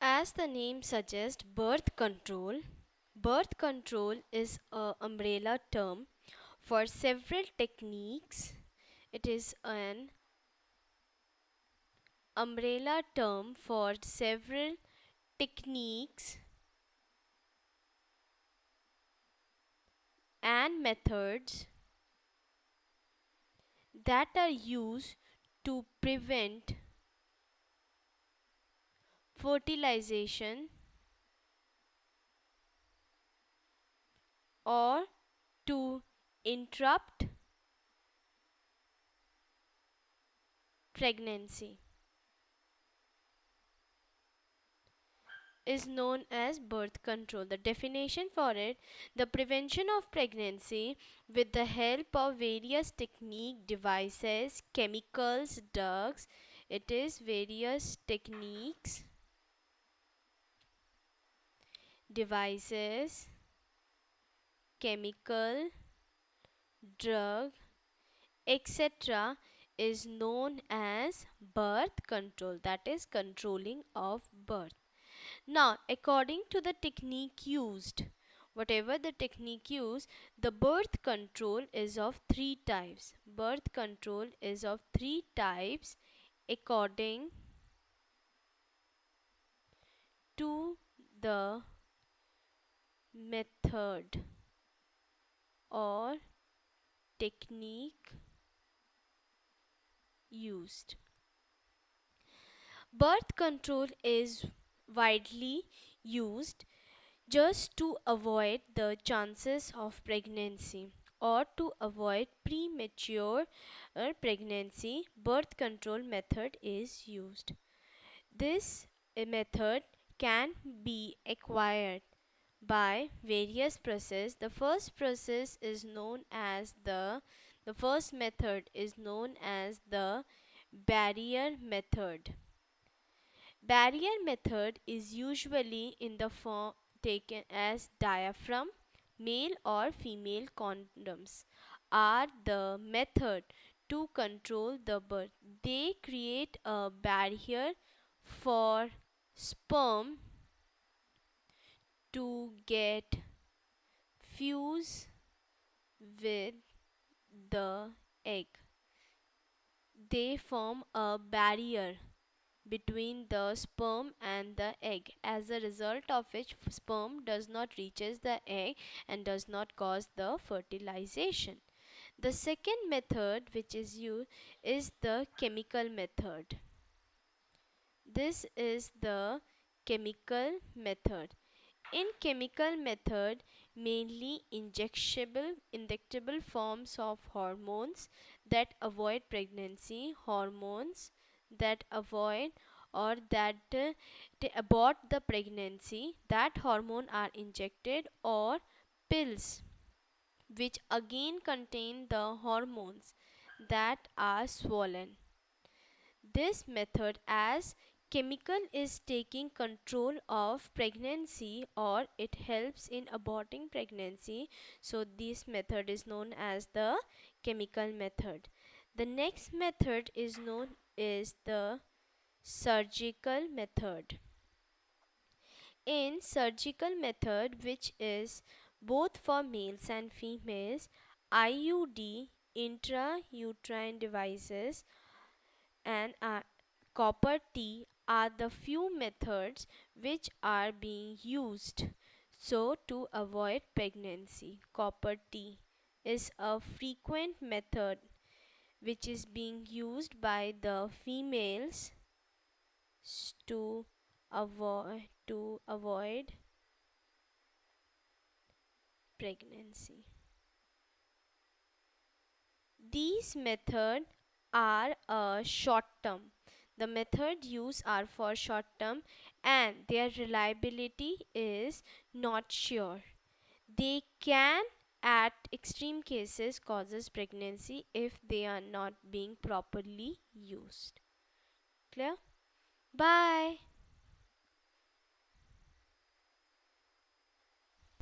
As the name suggests, birth control is an umbrella term for several techniques. It is an umbrella term for several techniques and methods that are used to prevent fertilization or to interrupt pregnancy is known as birth control. The definition for it: the prevention of pregnancy with the help of various technique, devices, chemicals, drugs. It is various techniques, devices, chemical, drug, etc. is known as birth control, that is controlling of birth. Now, according to the technique used, whatever the technique used, the birth control is of three types. Birth control is of three types according to the method or technique used. Birth control is widely used just to avoid the chances of pregnancy or to avoid premature pregnancy. Birth control method is used. This method can be acquired by various process. The first process is known as the first method is known as the barrier method. Barrier method is usually in the form taken as diaphragm. Male or female condoms are the method to control the birth. They create a barrier for sperm to get fuse with the egg. They form a barrier between the sperm and the egg, as a result of which sperm does not reaches the egg and does not cause the fertilization. The second method which is used is the chemical method. This is the chemical method. In chemical method, mainly injectable forms of hormones that avoid pregnancy, hormones that avoid or that abort the pregnancy, that hormone are injected, or pills which again contain the hormones that are swollen. This method, as chemical is taking control of pregnancy or it helps in aborting pregnancy, so this method is known as the chemical method. The next method is known as the surgical method. In surgical method, which is both for males and females, IUD, intrauterine devices, and copper T are the few methods which are being used so to avoid pregnancy. Copper T is a frequent method which is being used by the females to avoid pregnancy. These methods are a short term. The method used are for short term and their reliability is not sure. They can at extreme cases causes pregnancy if they are not being properly used. Clear? Bye.